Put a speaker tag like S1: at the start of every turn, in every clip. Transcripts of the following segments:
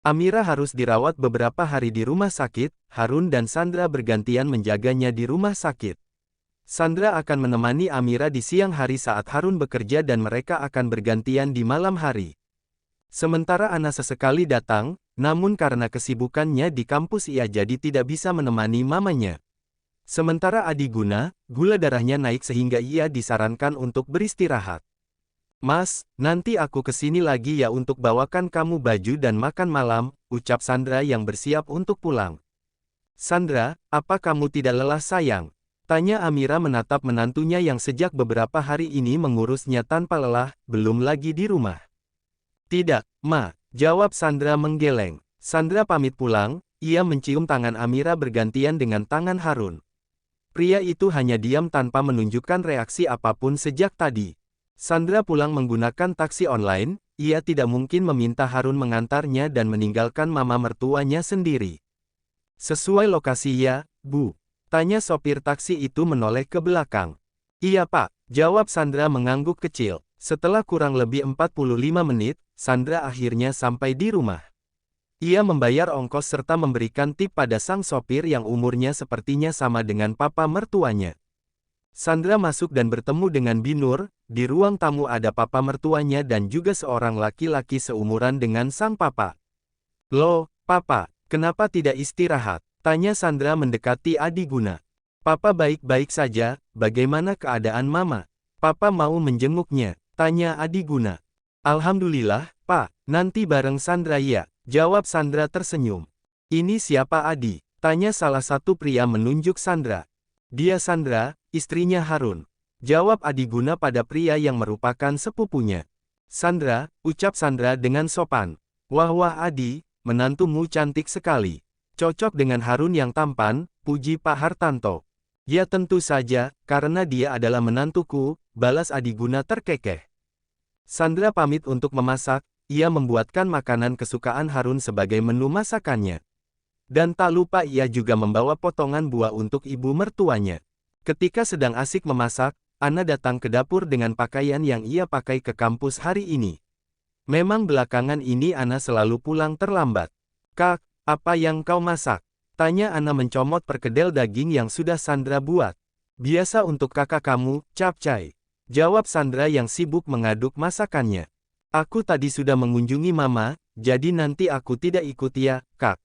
S1: Amira harus dirawat beberapa hari di rumah sakit, Harun dan Sandra bergantian menjaganya di rumah sakit. Sandra akan menemani Amira di siang hari saat Harun bekerja dan mereka akan bergantian di malam hari. Sementara Ana sesekali datang, namun karena kesibukannya di kampus ia jadi tidak bisa menemani mamanya. Sementara Adi Guna, gula darahnya naik sehingga ia disarankan untuk beristirahat. Mas, nanti aku kesini lagi ya untuk bawakan kamu baju dan makan malam, ucap Sandra yang bersiap untuk pulang. Sandra, apa kamu tidak lelah sayang? Tanya Amira menatap menantunya yang sejak beberapa hari ini mengurusnya tanpa lelah, belum lagi di rumah. Tidak, Ma, jawab Sandra menggeleng. Sandra pamit pulang, ia mencium tangan Amira bergantian dengan tangan Harun. Pria itu hanya diam tanpa menunjukkan reaksi apapun sejak tadi. Sandra pulang menggunakan taksi online, ia tidak mungkin meminta Harun mengantarnya dan meninggalkan mama mertuanya sendiri. Sesuai lokasi ya, Bu? Tanya sopir taksi itu menoleh ke belakang. Iya Pak, jawab Sandra mengangguk kecil. Setelah kurang lebih 45 menit, Sandra akhirnya sampai di rumah. Ia membayar ongkos serta memberikan tip pada sang sopir yang umurnya sepertinya sama dengan papa mertuanya. Sandra masuk dan bertemu dengan Binur. Di ruang tamu ada papa mertuanya dan juga seorang laki-laki seumuran dengan sang papa. Loh, Papa, kenapa tidak istirahat? Tanya Sandra mendekati Adi Guna. Papa baik-baik saja, bagaimana keadaan Mama? Papa mau menjenguknya, tanya Adi Guna. Alhamdulillah, Pak, nanti bareng Sandra ya, jawab Sandra tersenyum. Ini siapa Adi? Tanya salah satu pria menunjuk Sandra. Dia Sandra, istrinya Harun. Jawab Adi Guna pada pria yang merupakan sepupunya. Sandra, ucap Sandra dengan sopan. Wah Adi, menantumu cantik sekali. Cocok dengan Harun yang tampan, puji Pak Hartanto. Ya tentu saja, karena dia adalah menantuku, balas Adi Guna terkekeh. Sandra pamit untuk memasak, ia membuatkan makanan kesukaan Harun sebagai menu masakannya. Dan tak lupa ia juga membawa potongan buah untuk ibu mertuanya. Ketika sedang asik memasak, Ana datang ke dapur dengan pakaian yang ia pakai ke kampus hari ini. Memang belakangan ini Ana selalu pulang terlambat. Kak, apa yang kau masak? Tanya Ana mencomot perkedel daging yang sudah Sandra buat. Biasa untuk kakak kamu, capcay. Jawab Sandra yang sibuk mengaduk masakannya. Aku tadi sudah mengunjungi Mama, jadi nanti aku tidak ikut ya, Kak.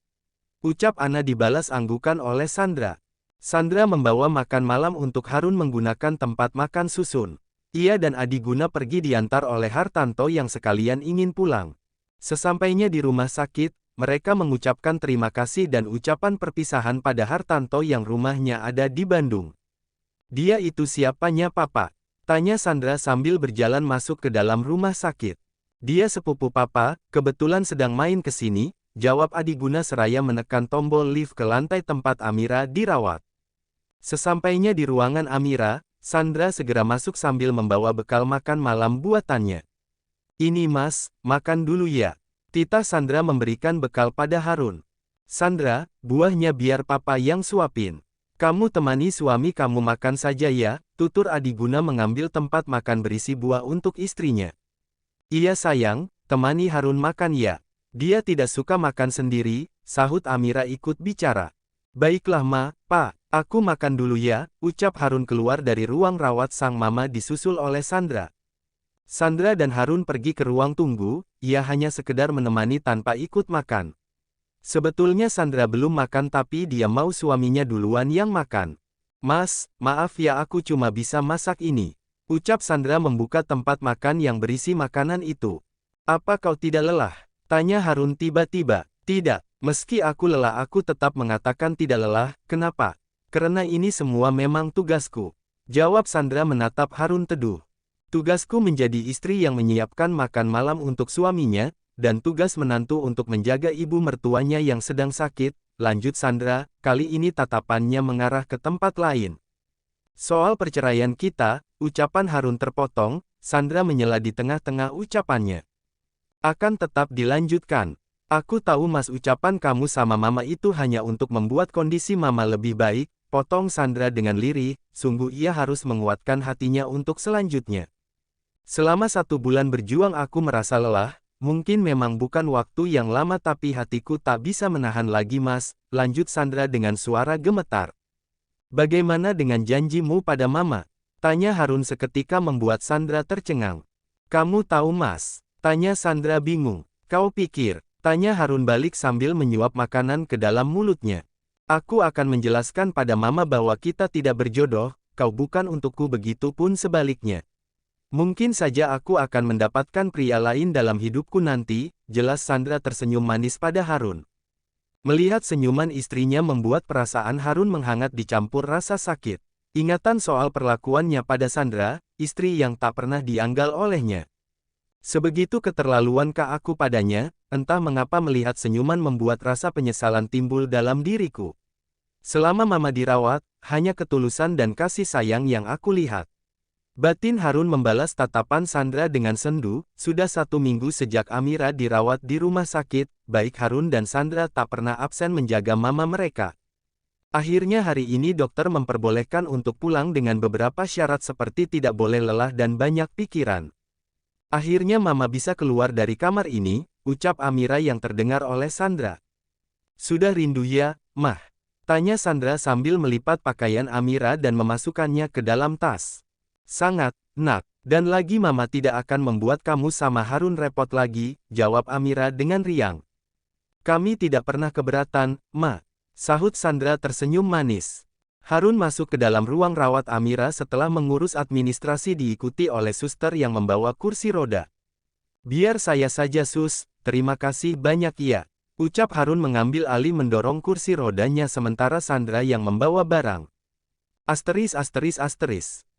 S1: Ucap Ana dibalas anggukan oleh Sandra. Sandra membawa makan malam untuk Harun menggunakan tempat makan susun. Ia dan Adi Guna pergi diantar oleh Hartanto yang sekalian ingin pulang. Sesampainya di rumah sakit, mereka mengucapkan terima kasih dan ucapan perpisahan pada Hartanto yang rumahnya ada di Bandung. Dia itu siapanya Papa? Tanya Sandra sambil berjalan masuk ke dalam rumah sakit. Dia sepupu Papa, kebetulan sedang main ke sini, jawab Adi Guna seraya menekan tombol lift ke lantai tempat Amira dirawat. Sesampainya di ruangan Amira, Sandra segera masuk sambil membawa bekal makan malam buatannya. Ini Mas, makan dulu ya. Tita Sandra memberikan bekal pada Harun. Sandra, buahnya biar Papa yang suapin. Kamu temani suami kamu makan saja ya, tutur Adi Guna mengambil tempat makan berisi buah untuk istrinya. Iya sayang, temani Harun makan ya. Dia tidak suka makan sendiri, sahut Amira ikut bicara. Baiklah Ma, Pak. Aku makan dulu ya, ucap Harun keluar dari ruang rawat sang mama disusul oleh Sandra. Sandra dan Harun pergi ke ruang tunggu, ia hanya sekedar menemani tanpa ikut makan. Sebetulnya Sandra belum makan tapi dia mau suaminya duluan yang makan. Mas, maaf ya aku cuma bisa masak ini. Ucap Sandra membuka tempat makan yang berisi makanan itu. Apa kau tidak lelah? Tanya Harun tiba-tiba. Tidak, meski aku lelah aku tetap mengatakan tidak lelah, kenapa? Karena ini semua memang tugasku. Jawab Sandra menatap Harun teduh. Tugasku menjadi istri yang menyiapkan makan malam untuk suaminya, dan tugas menantu untuk menjaga ibu mertuanya yang sedang sakit, lanjut Sandra, kali ini tatapannya mengarah ke tempat lain. Soal perceraian kita, ucapan Harun terpotong, Sandra menyela di tengah-tengah ucapannya. Akan tetap dilanjutkan. Aku tahu Mas ucapan kamu sama Mama itu hanya untuk membuat kondisi Mama lebih baik, potong Sandra dengan lirih, sungguh ia harus menguatkan hatinya untuk selanjutnya. Selama 1 bulan berjuang aku merasa lelah, Mungkin memang bukan waktu yang lama tapi hatiku tak bisa menahan lagi Mas, lanjut Sandra dengan suara gemetar. Bagaimana dengan janjimu pada Mama? Tanya Harun seketika membuat Sandra tercengang. Kamu tahu Mas? Tanya Sandra bingung. Kau pikir? Tanya Harun balik sambil menyuap makanan ke dalam mulutnya. Aku akan menjelaskan pada Mama bahwa kita tidak berjodoh, kau bukan untukku begitu pun sebaliknya. Mungkin saja aku akan mendapatkan pria lain dalam hidupku nanti, jelas Sandra tersenyum manis pada Harun. Melihat senyuman istrinya membuat perasaan Harun menghangat dicampur rasa sakit. Ingatan soal perlakuannya pada Sandra, istri yang tak pernah dianggal olehnya. Sebegitu keterlaluankah aku padanya, entah mengapa melihat senyuman membuat rasa penyesalan timbul dalam diriku. Selama Mama dirawat, hanya ketulusan dan kasih sayang yang aku lihat. Batin Harun membalas tatapan Sandra dengan sendu, sudah 1 minggu sejak Amira dirawat di rumah sakit, baik Harun dan Sandra tak pernah absen menjaga Mama mereka. Akhirnya hari ini dokter memperbolehkan untuk pulang dengan beberapa syarat seperti tidak boleh lelah dan banyak pikiran. Akhirnya Mama bisa keluar dari kamar ini, ucap Amira yang terdengar oleh Sandra. Sudah rindu ya, Mah? Tanya Sandra sambil melipat pakaian Amira dan memasukkannya ke dalam tas. Sangat, Nak. Dan lagi Mama tidak akan membuat kamu sama Harun repot lagi, jawab Amira dengan riang. Kami tidak pernah keberatan, Ma. Sahut Sandra tersenyum manis. Harun masuk ke dalam ruang rawat Amira setelah mengurus administrasi diikuti oleh suster yang membawa kursi roda. Biar saya saja Sus, terima kasih banyak ya. Ucap Harun mengambil alih mendorong kursi rodanya sementara Sandra yang membawa barang. Asteris.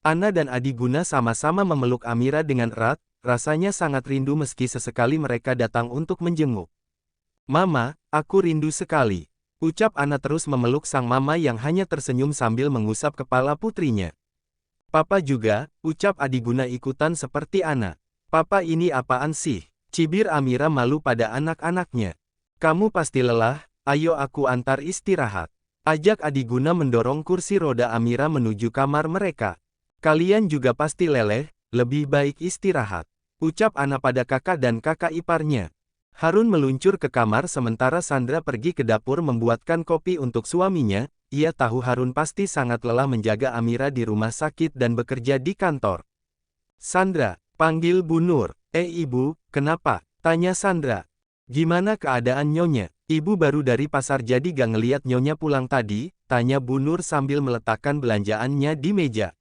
S1: Ana dan Adi Guna sama-sama memeluk Amira dengan erat, rasanya sangat rindu meski sesekali mereka datang untuk menjenguk. Mama, aku rindu sekali. Ucap Ana terus memeluk sang mama yang hanya tersenyum sambil mengusap kepala putrinya. Papa juga, ucap Adi Guna ikutan seperti Ana. Papa ini apaan sih? Cibir Amira malu pada anak-anaknya. Kamu pasti lelah, ayo aku antar istirahat. Ajak Adi Guna mendorong kursi roda Amira menuju kamar mereka. Kalian juga pasti leleh, lebih baik istirahat. Ucap Ana pada kakak dan kakak iparnya. Harun meluncur ke kamar sementara Sandra pergi ke dapur membuatkan kopi untuk suaminya. Ia tahu Harun pasti sangat lelah menjaga Amira di rumah sakit dan bekerja di kantor. Sandra, panggil Bu Nur. Ibu, kenapa? Tanya Sandra. Gimana keadaan Nyonya? Ibu baru dari pasar jadi gak ngeliat Nyonya pulang tadi, tanya Bu Nur sambil meletakkan belanjaannya di meja.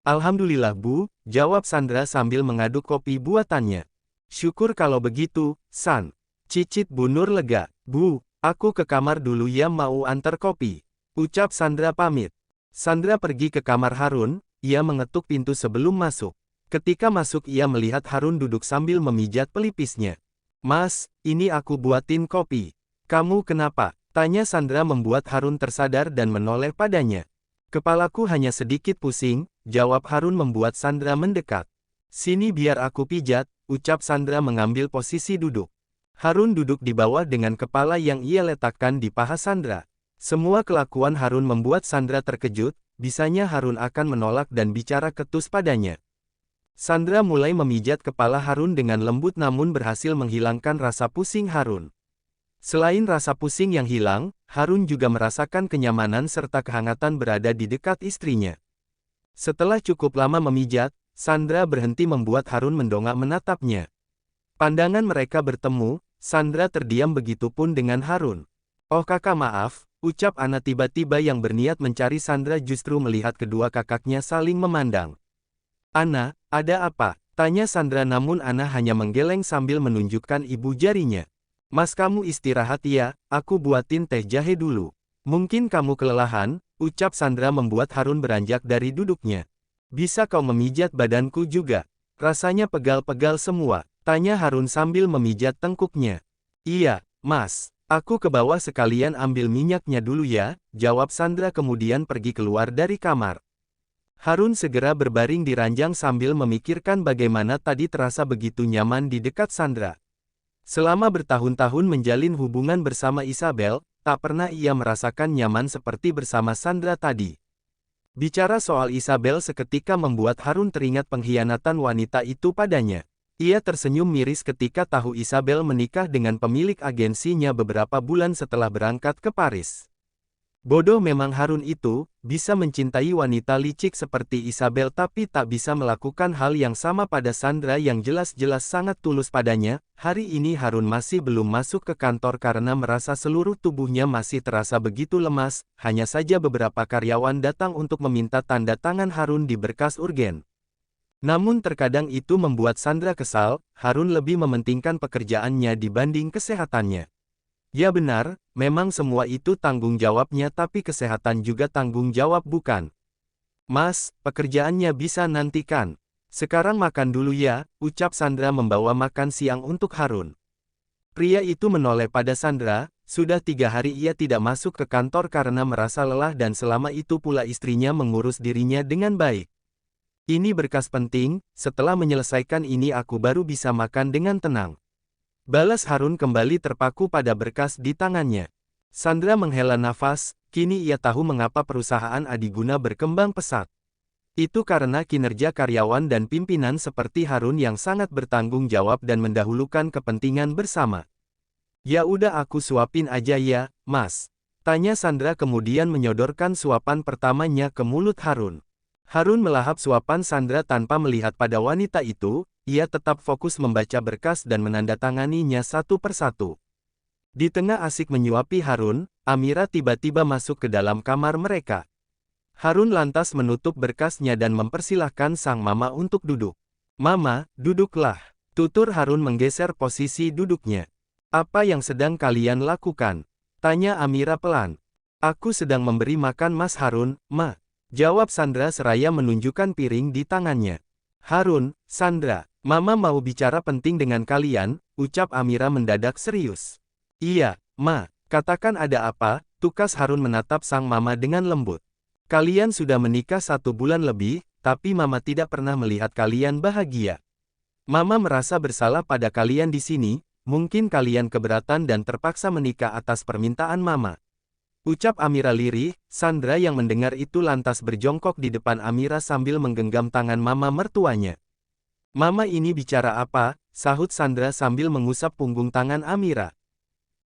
S1: Alhamdulillah Bu, jawab Sandra sambil mengaduk kopi buatannya. Syukur kalau begitu, San. Cicit Bu Nur lega. Bu, aku ke kamar dulu ya mau antar kopi. Ucap Sandra pamit. Sandra pergi ke kamar Harun, ia mengetuk pintu sebelum masuk. Ketika masuk ia melihat Harun duduk sambil memijat pelipisnya. Mas, ini aku buatin kopi. Kamu kenapa? Tanya Sandra membuat Harun tersadar dan menoleh padanya. Kepalaku hanya sedikit pusing, jawab Harun membuat Sandra mendekat. Sini biar aku pijat, ucap Sandra mengambil posisi duduk. Harun duduk di bawah dengan kepala yang ia letakkan di paha Sandra. Semua kelakuan Harun membuat Sandra terkejut, bisanya Harun akan menolak dan bicara ketus padanya. Sandra mulai memijat kepala Harun dengan lembut namun berhasil menghilangkan rasa pusing Harun. Selain rasa pusing yang hilang, Harun juga merasakan kenyamanan serta kehangatan berada di dekat istrinya. Setelah cukup lama memijat, Sandra berhenti membuat Harun mendongak menatapnya. Pandangan mereka bertemu, Sandra terdiam begitupun dengan Harun. Oh kakak maaf, ucap Ana tiba-tiba yang berniat mencari Sandra justru melihat kedua kakaknya saling memandang. Ana, ada apa? Tanya Sandra namun Ana hanya menggeleng sambil menunjukkan ibu jarinya. Mas kamu istirahat ya, aku buatin teh jahe dulu. Mungkin kamu kelelahan, ucap Sandra membuat Harun beranjak dari duduknya. Bisa kau memijat badanku juga? Rasanya pegal-pegal semua, tanya Harun sambil memijat tengkuknya. Iya, Mas. Aku ke bawah sekalian ambil minyaknya dulu ya, jawab Sandra kemudian pergi keluar dari kamar. Harun segera berbaring di ranjang sambil memikirkan bagaimana tadi terasa begitu nyaman di dekat Sandra. Selama bertahun-tahun menjalin hubungan bersama Isabel, tak pernah ia merasakan nyaman seperti bersama Sandra tadi. Bicara soal Isabel seketika membuat Harun teringat pengkhianatan wanita itu padanya. Ia tersenyum miris ketika tahu Isabel menikah dengan pemilik agensinya beberapa bulan setelah berangkat ke Paris. Bodoh memang Harun itu, bisa mencintai wanita licik seperti Isabel tapi tak bisa melakukan hal yang sama pada Sandra yang jelas-jelas sangat tulus padanya. Hari ini Harun masih belum masuk ke kantor karena merasa seluruh tubuhnya masih terasa begitu lemas, hanya saja beberapa karyawan datang untuk meminta tanda tangan Harun di berkas urgen. Namun terkadang itu membuat Sandra kesal, Harun lebih mementingkan pekerjaannya dibanding kesehatannya. Ya benar, memang semua itu tanggung jawabnya tapi kesehatan juga tanggung jawab bukan? Mas, pekerjaannya bisa nantikan. Sekarang makan dulu ya, ucap Sandra membawa makan siang untuk Harun. Pria itu menoleh pada Sandra, sudah 3 hari ia tidak masuk ke kantor karena merasa lelah dan selama itu pula istrinya mengurus dirinya dengan baik. Ini berkas penting, setelah menyelesaikan ini aku baru bisa makan dengan tenang. Balas Harun kembali terpaku pada berkas di tangannya. Sandra menghela nafas, kini ia tahu mengapa perusahaan Adiguna berkembang pesat. Itu karena kinerja karyawan dan pimpinan seperti Harun yang sangat bertanggung jawab dan mendahulukan kepentingan bersama. Ya udah aku suapin aja ya, Mas. Tanya Sandra kemudian menyodorkan suapan pertamanya ke mulut Harun. Harun melahap suapan Sandra tanpa melihat pada wanita itu, ia tetap fokus membaca berkas dan menandatanganinya satu persatu. Di tengah asik menyuapi Harun, Amira tiba-tiba masuk ke dalam kamar mereka. Harun lantas menutup berkasnya dan mempersilahkan sang mama untuk duduk. Mama, duduklah. Tutur Harun menggeser posisi duduknya. Apa yang sedang kalian lakukan? Tanya Amira pelan. Aku sedang memberi makan Mas Harun, Ma. Jawab Sandra seraya menunjukkan piring di tangannya. Harun, Sandra, Mama mau bicara penting dengan kalian, ucap Amira mendadak serius. Iya, Ma, katakan ada apa, tukas Harun menatap sang mama dengan lembut. Kalian sudah menikah 1 bulan lebih, tapi Mama tidak pernah melihat kalian bahagia. Mama merasa bersalah pada kalian di sini, mungkin kalian keberatan dan terpaksa menikah atas permintaan Mama. Ucap Amira lirih, Sandra yang mendengar itu lantas berjongkok di depan Amira sambil menggenggam tangan mama mertuanya. Mama ini bicara apa? Sahut Sandra sambil mengusap punggung tangan Amira.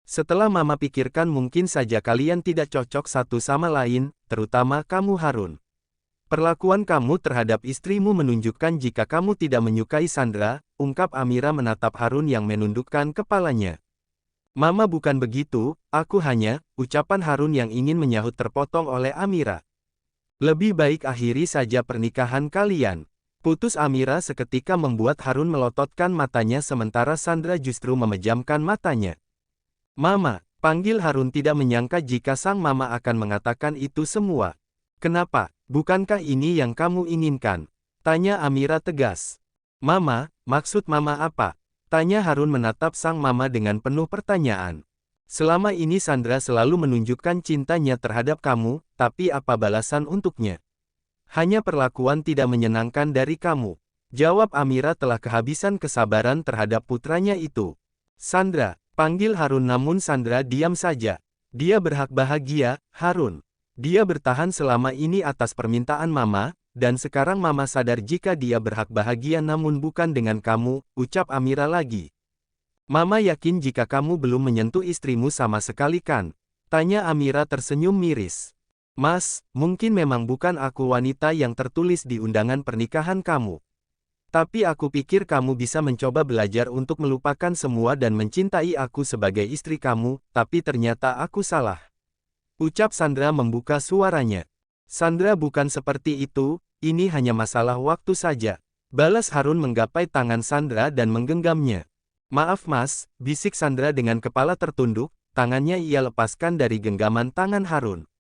S1: Setelah Mama pikirkan mungkin saja kalian tidak cocok satu sama lain, terutama kamu Harun. Perlakuan kamu terhadap istrimu menunjukkan jika kamu tidak menyukai Sandra, ungkap Amira menatap Harun yang menundukkan kepalanya. Mama bukan begitu, aku hanya, ucapan Harun yang ingin menyahut terpotong oleh Amira. Lebih baik akhiri saja pernikahan kalian. Putus Amira seketika membuat Harun melototkan matanya sementara Sandra justru memejamkan matanya. Mama, panggil Harun tidak menyangka jika sang mama akan mengatakan itu semua. Kenapa, bukankah ini yang kamu inginkan? Tanya Amira tegas. Mama, maksud Mama apa? Tanya Harun menatap sang mama dengan penuh pertanyaan. Selama ini Sandra selalu menunjukkan cintanya terhadap kamu, tapi apa balasan untuknya? Hanya perlakuan tidak menyenangkan dari kamu. Jawab Amira telah kehabisan kesabaran terhadap putranya itu. Sandra, panggil Harun namun Sandra diam saja. Dia berhak bahagia, Harun. Dia bertahan selama ini atas permintaan Mama, dan sekarang Mama sadar jika dia berhak bahagia namun bukan dengan kamu, ucap Amira lagi. Mama yakin jika kamu belum menyentuh istrimu sama sekali kan? Tanya Amira tersenyum miris. Mas, mungkin memang bukan aku wanita yang tertulis di undangan pernikahan kamu. Tapi aku pikir kamu bisa mencoba belajar untuk melupakan semua dan mencintai aku sebagai istri kamu, tapi ternyata aku salah. Ucap Sandra membuka suaranya. Sandra bukan seperti itu, ini hanya masalah waktu saja. Balas Harun menggapai tangan Sandra dan menggenggamnya. Maaf Mas, bisik Sandra dengan kepala tertunduk, tangannya ia lepaskan dari genggaman tangan Harun.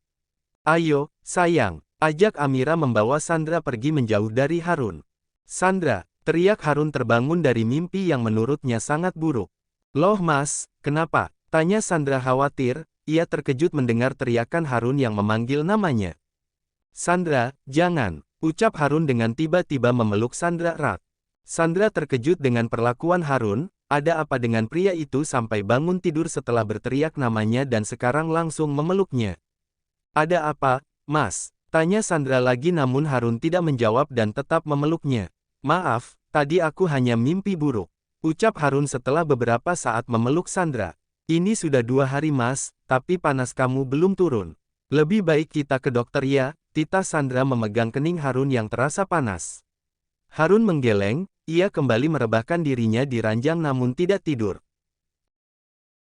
S1: Ayo, sayang, ajak Amira membawa Sandra pergi menjauh dari Harun. Sandra, teriak Harun terbangun dari mimpi yang menurutnya sangat buruk. Loh Mas, kenapa? Tanya Sandra khawatir, ia terkejut mendengar teriakan Harun yang memanggil namanya. Sandra, jangan, ucap Harun dengan tiba-tiba memeluk Sandra erat. Sandra terkejut dengan perlakuan Harun, ada apa dengan pria itu sampai bangun tidur setelah berteriak namanya dan sekarang langsung memeluknya. Ada apa, Mas? Tanya Sandra lagi namun Harun tidak menjawab dan tetap memeluknya. Maaf, Tadi aku hanya mimpi buruk, ucap Harun setelah beberapa saat memeluk Sandra. Ini sudah 2 hari Mas, tapi panas kamu belum turun. Lebih baik kita ke dokter ya, tita Sandra memegang kening Harun yang terasa panas. Harun menggeleng, ia kembali merebahkan dirinya di ranjang namun tidak tidur.